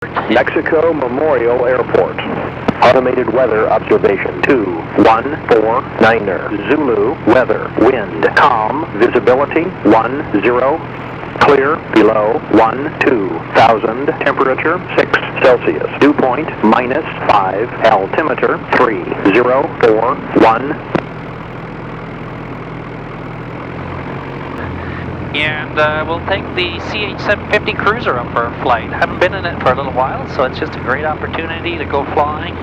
Mexico Memorial Airport. Automated weather observation 2149er. Zulu weather wind calm visibility 10 clear below 12,000 temperature 6 Celsius dew point -5 altimeter 3041. And we'll take the CH750 Cruzer up for a flight. Haven't been in it for a little while, so it's just a great opportunity to go flying.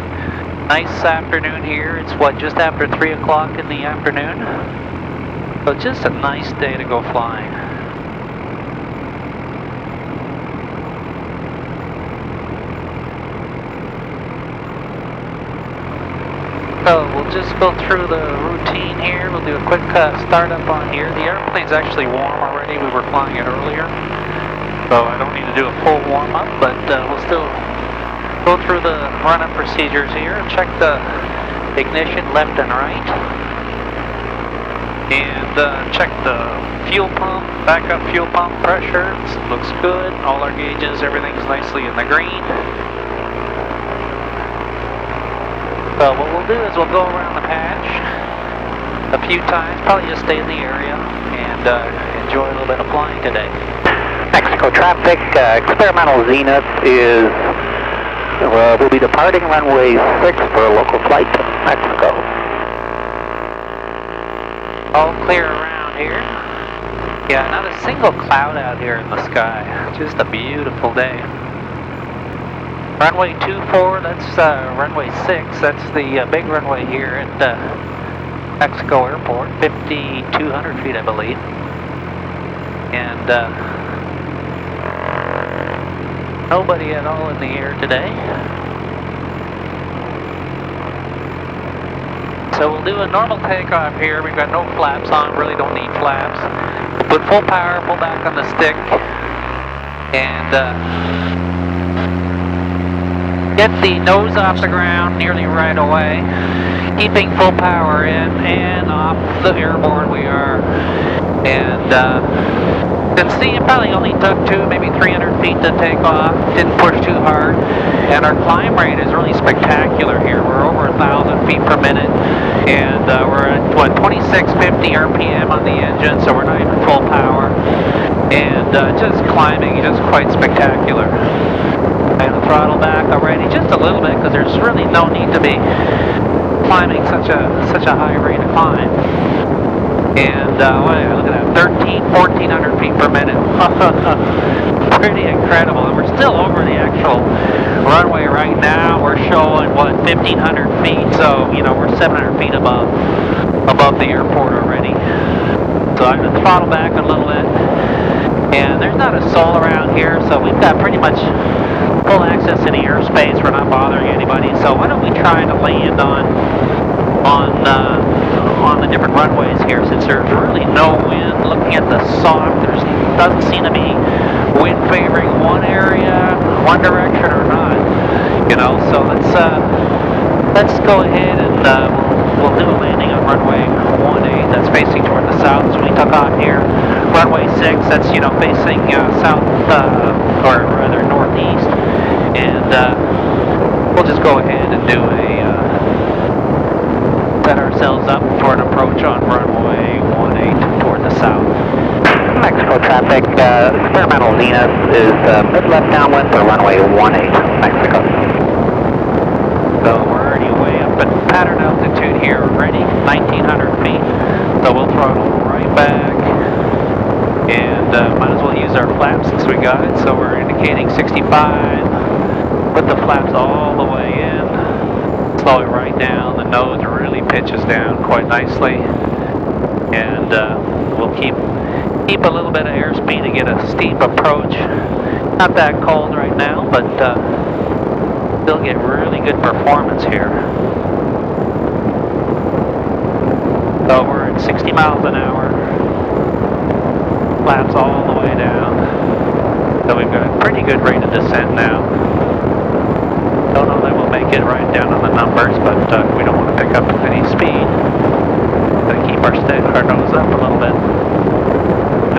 Nice afternoon here. It's just after 3 o'clock in the afternoon. So it's just a nice day to go flying. So we'll just go through the routine here. We'll do a quick startup on here. The airplane's actually warm already. We were flying it earlier, so I don't need to do a full warm-up, but we'll still go through the run-up procedures here. Check the ignition left and right, and check the fuel pump, backup fuel pump pressure. Looks good. All our gauges, everything's nicely in the green. So what we'll do is we'll go around the patch a few times, probably just stay in the area and enjoy a little bit of flying today. Mexico traffic, experimental Zenith will be departing runway 6 for a local flight to Mexico. All clear around here. Yeah, not a single cloud out here in the sky. Just a beautiful day. Runway 24, that's runway 6, that's the big runway here at Mexico Airport, 5,200 feet I believe. And nobody at all in the air today. So we'll do a normal takeoff here. We've got no flaps on, really don't need flaps. We'll put full power, pull back on the stick, and get the nose off the ground nearly right away, keeping full power in and off the airborne we are. And you can see it probably only took maybe 300 feet to take off, didn't push too hard, and our climb rate is really spectacular here. We're over 1,000 feet per minute, and we're at 2650 RPM on the engine, so we're not even full power, and just climbing, just quite spectacular. And throttle back already just a little bit because there's really no need to be climbing such a high rate of climb. And look at that, 1,400 feet per minute. Pretty incredible. And we're still over the actual runway right now. We're showing 1,500 feet, so we're 700 feet above the airport already. So I'm going to throttle back a little bit. And there's not a soul around here, so we've got pretty much full access to the airspace. We're not bothering anybody. So why don't we try to land on the different runways here, since there's really no wind. Looking at the soft, there doesn't seem to be wind favoring one area, one direction or not. So let's go ahead and we'll do a landing on runway 18. That's facing toward the south as we took off here. Runway 6, that's facing south or rather northeast, and we'll just go ahead and do set ourselves up for an approach on runway 18 toward the south. Mexico traffic, experimental Zenith is mid-left downwind for runway 18, Mexico. So we're already way up at pattern altitude here already, 1,900 feet. So we'll throttle right back, and might as well use our flaps since we got it. So we're indicating 65. Put the flaps all the way in. Slow it right down. The nose really pitches down quite nicely, and we'll keep a little bit of airspeed to get a steep approach. Not that cold right now, but still get really good performance here. So we're at 60 miles an hour. Flaps all the way down. So we've got a pretty good rate of descent now. Don't know that we'll make it right down on the numbers, but we don't want to pick up any speed. Gotta keep our nose up a little bit.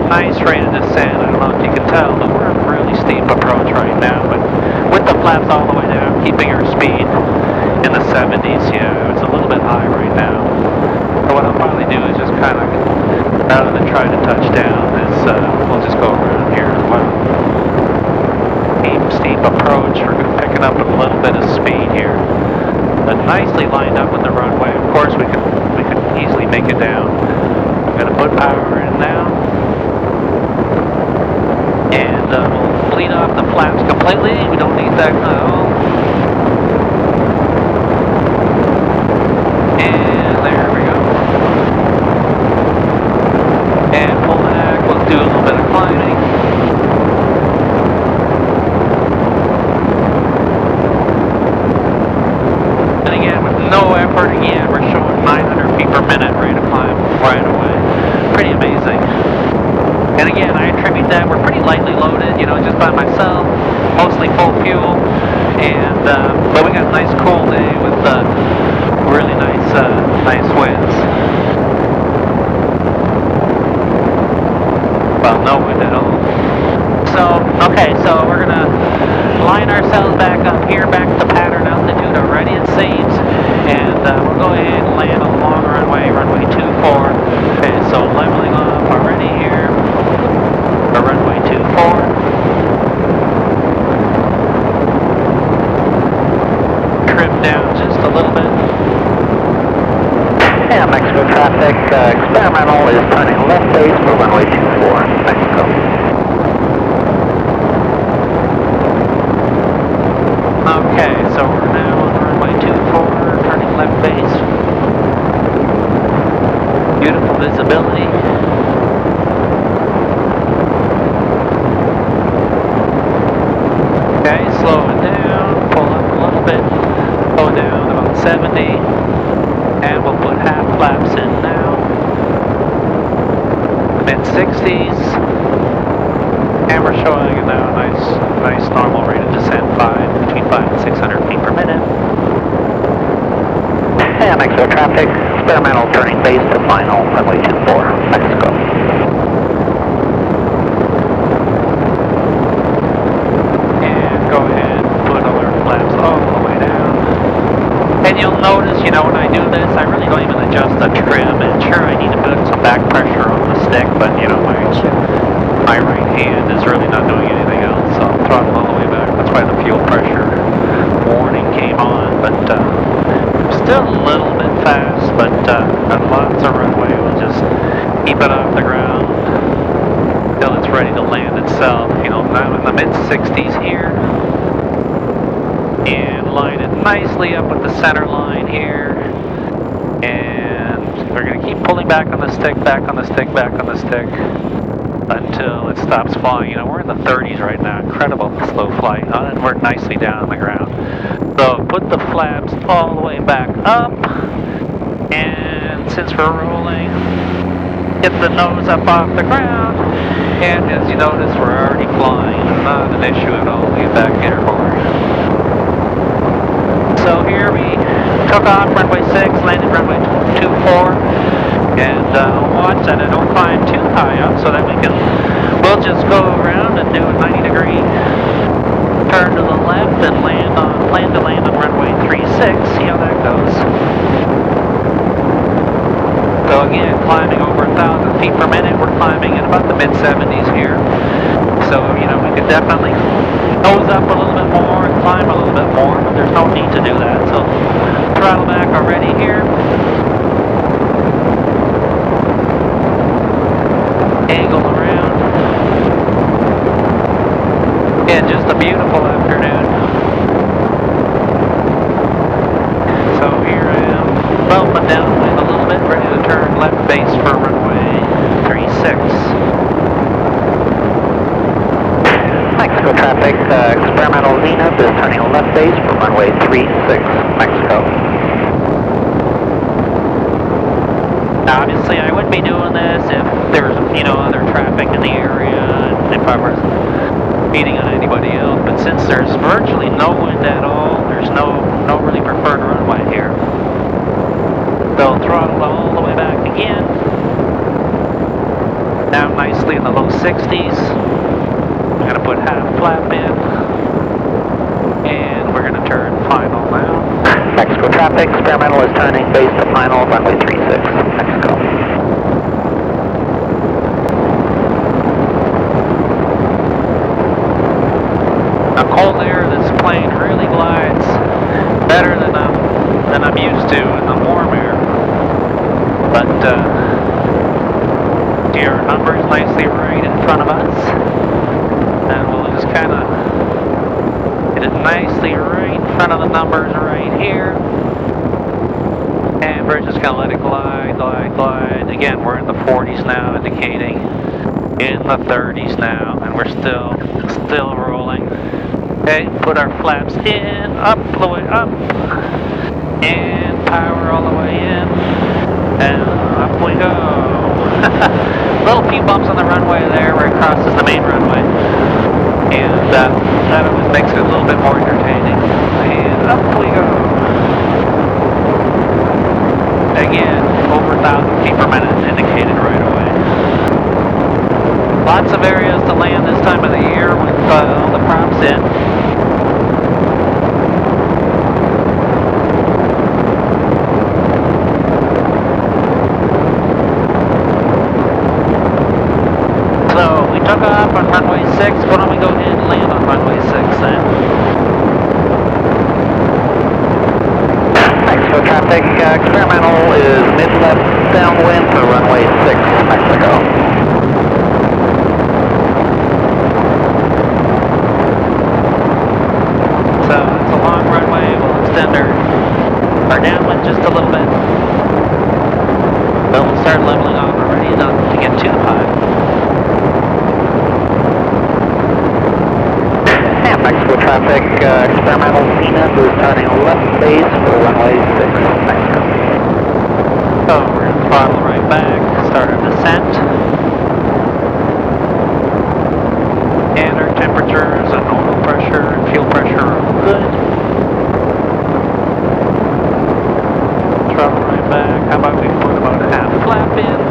A nice rate of descent. I don't know if you can tell, but we're a really steep approach right now. But with the flaps all the way down, keeping our speed in the 70s. Yeah, it's a little bit high right now. So what I'll probably do is just kind of, rather than try to touch down, is we'll just go around here as well. Steep approach. We're picking up a little bit of speed here. But nicely lined up with the runway. Of course, we could easily make it down. I'm going to put power in now. And we'll bleed off the flaps completely. We don't need that at all. And there we go. And pull back. We'll do a little bit of climbing. And again, with no effort, again, we're showing 900 feet per minute rate of climb right away. Pretty amazing. And again, I attribute that we're pretty lightly loaded, you know, just by myself, mostly full fuel, and but we got a nice cool day with really nice winds. Well, no wind at all. So, okay, so we're gonna line ourselves back up here, back to pattern altitude already it seems, and we'll go ahead and land on the long runway, runway 24. Okay, so leveling off already here. Runway 24. Trim down just a little bit. Yeah, Mexico traffic, experimental is turning left base for runway 24, Mexico. Okay, so we're now on runway 24, turning left base. Beautiful visibility. Okay, slow it down, pull up a little bit, go down about 70, and we'll put half flaps in now. Mid-60s, and we're showing now a nice normal rate of descent, between 500 and 600 feet per minute. Yeah, Mexico traffic, experimental turning base to final, runway 24, Mexico. And you'll notice, you know, when I do this, I really don't even adjust the trim. And sure, I need to put some back pressure on the stick, but you know, my right hand is really not doing anything else. So I'll throttle all the way back. That's why the fuel pressure warning came on. But still a little bit fast, but got lots of runway. We'll just keep it off the ground until it's ready to land itself. You know, now in the mid-60s here. And line it nicely up with the center line here, and we're going to keep pulling back on the stick, back on the stick, back on the stick until it stops flying. You know, we're in the 30s right now, incredible slow flight, and we're nicely down on the ground. So put the flaps all the way back up, and since we're rolling, get the nose up off the ground, and as you notice, we're already flying, not an issue at all. Get back airborne. So here we took off runway 6, landed runway 24, and watch that I don't climb too high up so that we'll just go around and do a 90-degree turn to the left and land on runway 36, see how that goes. So again, climbing over 1,000 feet per minute, we're climbing in about the mid-70s here. So, you know, we could definitely nose up a little bit more and climb a little bit more, but there's no need to do that. So, throttle back already here. Angle around. And just a beautiful afternoon. So here I am, bumping downwind a little bit, ready to turn left base for runway 36. Mexico traffic, experimental Zenith is turning left base for runway 36, Mexico. Now, obviously, I wouldn't be doing this if there was, you know, other traffic in the area, and if I was beating on anybody else. But since there's virtually no wind at all, there's no really preferred runway here. So throttle all the way back again. Now nicely in the low 60s. I'm going to put half flap in. And traffic, experimental is turning base to final, runway 36, Mexico. Now cold air, this plane really glides better than I'm used to in the warm air. But your number's nicely right in front of us. And we'll just kind of get it nicely right in front of the numbers right here. And we're just going to let it glide, glide, glide. Again, we're in the 40s now, indicating in the 30s now. And we're still rolling. Okay, put our flaps in, up the way up. And power all the way in. And up we go. Little few bumps on the runway there where it crosses the main runway. And that always makes it a little bit more entertaining. And up we go. Again, over 1,000 feet per minute indicated right away. Lots of areas to land this time of the year with all the props in. Took off on runway 6. Why don't we go ahead and land on runway 6 then? Mexico traffic, experimental is mid-left downwind to runway 6, Mexico. So it's a long runway. We'll extend our downwind just a little bit. But we'll start leveling off already, not to get too high. Mexico traffic, experimental Zenith is turning left base for runway 6, Mexico. So we're going to throttle right back, start our descent. And our temperatures and oil pressure and fuel pressure are good. Throttle right back. How about we put about a half flap in?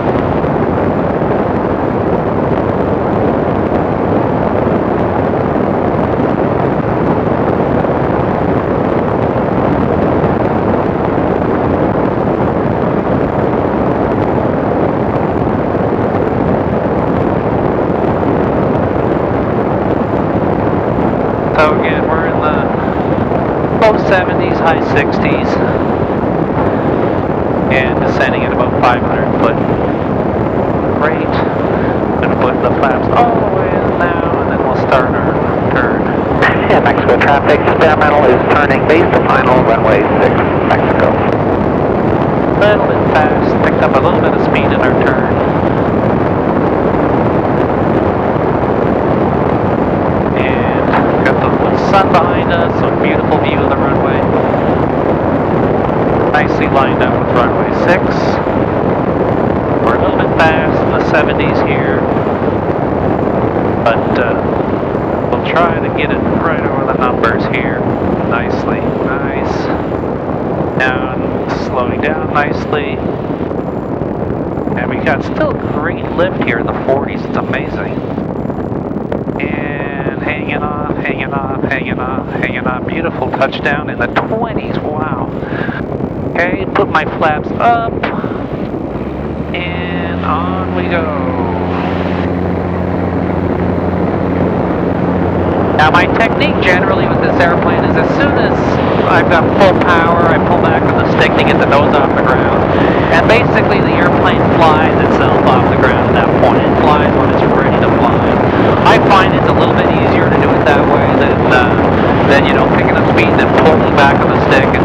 So again, we're in the low 70s, high 60s, and descending at about 500 foot rate. Going to put the flaps all the way in now, and then we'll start our turn. Yeah, Mexico traffic, experimental is turning base to final, runway 6, Mexico. A little bit fast, picked up a little bit of speed in our turn. Sun behind us, so beautiful view of the runway. Nicely lined up with runway 6. We're a little bit fast in the 70s here, but we'll try to get it right over the numbers here. Nicely, nice. Now slowing down nicely. And we got still great lift here in the 40s, it's amazing. And hanging off, hanging off, hanging off, hanging off. Beautiful touchdown in the 20s, wow. Okay, put my flaps up, and on we go. Now my technique generally with this airplane is as soon as I've got full power, I pull back on the stick to get the nose off the ground. And basically the airplane flies itself off the ground at that point. It flies when it's ready to fly. I find it's a little bit easier to do it that way than you know, picking up speed and then pulling back on the stick and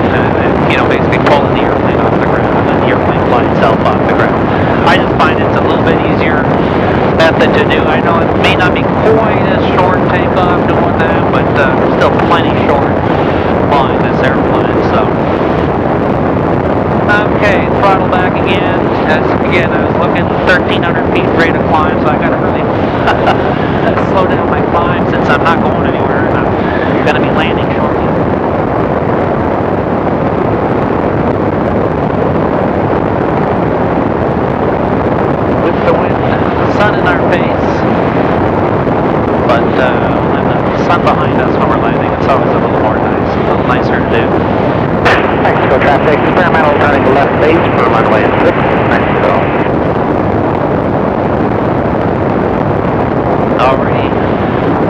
you know, basically pulling the airplane off the ground and then the airplane flies itself off the ground. I just find it's a little bit easier method to do. I know it may not be quite as short takeoff doing that, but still plenty short flying this airplane, so. Okay, throttle back again. As again, I was looking 1,300 feet rate of climb, so I gotta really slow down my climb since I'm not going anywhere and I'm gonna be landing shortly. With the wind, the sun in our face, but and the sun behind us when we're landing, it's always a little more nice, a little nicer to do. Mexico Mexico traffic, experimental turning left base for runway 6, Mexico. Already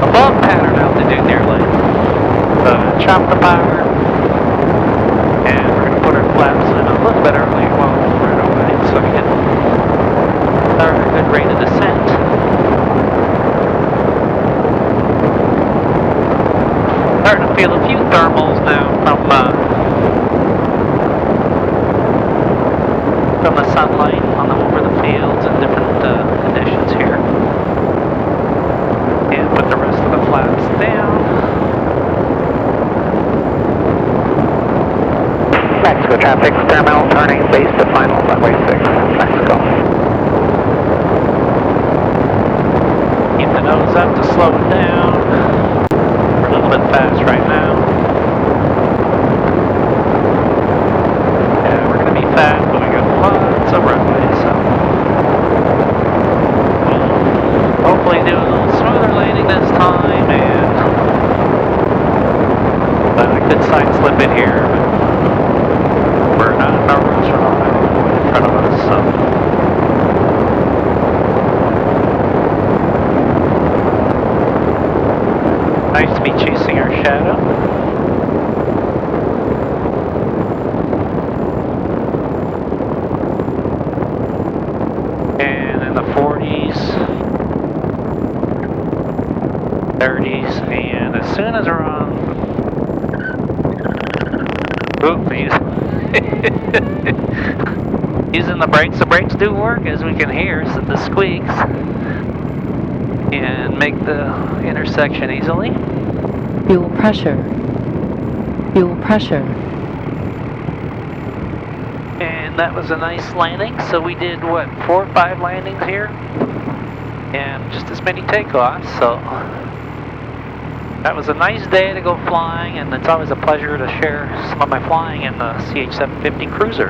above pattern altitude nearly. Chop the power. And we're going to put our flaps in a little bit early, well, right away, so we get a good rate of descent. Starting to feel a few thermals now from the sunlight over the fields and different conditions here. And put the rest of the flaps down. Mexico traffic, experimental turning base to final runway 6, Mexico. Keep the nose up to slow it down. We're a little bit fast right now. Yeah, we're going to be fast, but we got lots of runway, so we'll hopefully do a little smoother landing this time, and I could side slip it here, but we're not in a rush on in front of us, so. Nice to be chasing our shadow. And in the 40s, 30s, and as soon as we're on, using the brakes do work, as we can hear, so the squeaks, and make the intersection easily. Fuel pressure. Fuel pressure. And that was a nice landing, so we did, what, 4 or 5 landings here? And just as many takeoffs, so that was a nice day to go flying, and it's always a pleasure to share some of my flying in the CH750 Cruzer.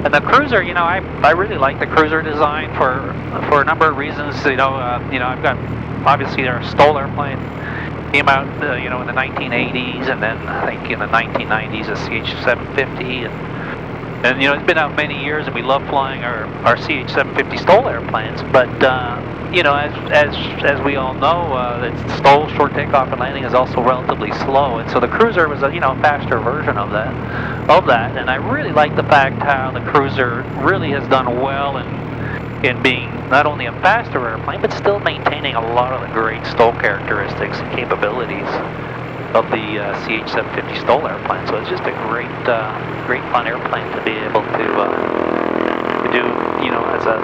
And the Cruzer, you know, I really like the Cruzer design for a number of reasons. You know, I've got, obviously our STOL airplane came out, you know, in the 1980s, and then I think in the 1990s a CH750, and you know, it's been out many years, and we love flying our CH750 STOL airplanes. But you know, as we all know, the STOL short takeoff and landing is also relatively slow, and so the Cruzer was a, you know, faster version of that. And I really like the fact how the Cruzer really has done well in being not only a faster airplane, but still maintaining a lot of the great STOL characteristics and capabilities of the CH750 STOL airplane. So it's just a great fun airplane to be able to do, you know, as the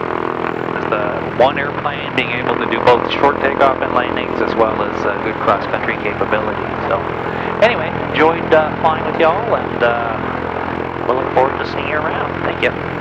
one airplane, being able to do both short takeoff and landings as well as good cross-country capability. So anyway, enjoyed flying with y'all, and we'll look forward to seeing you around. Thank you.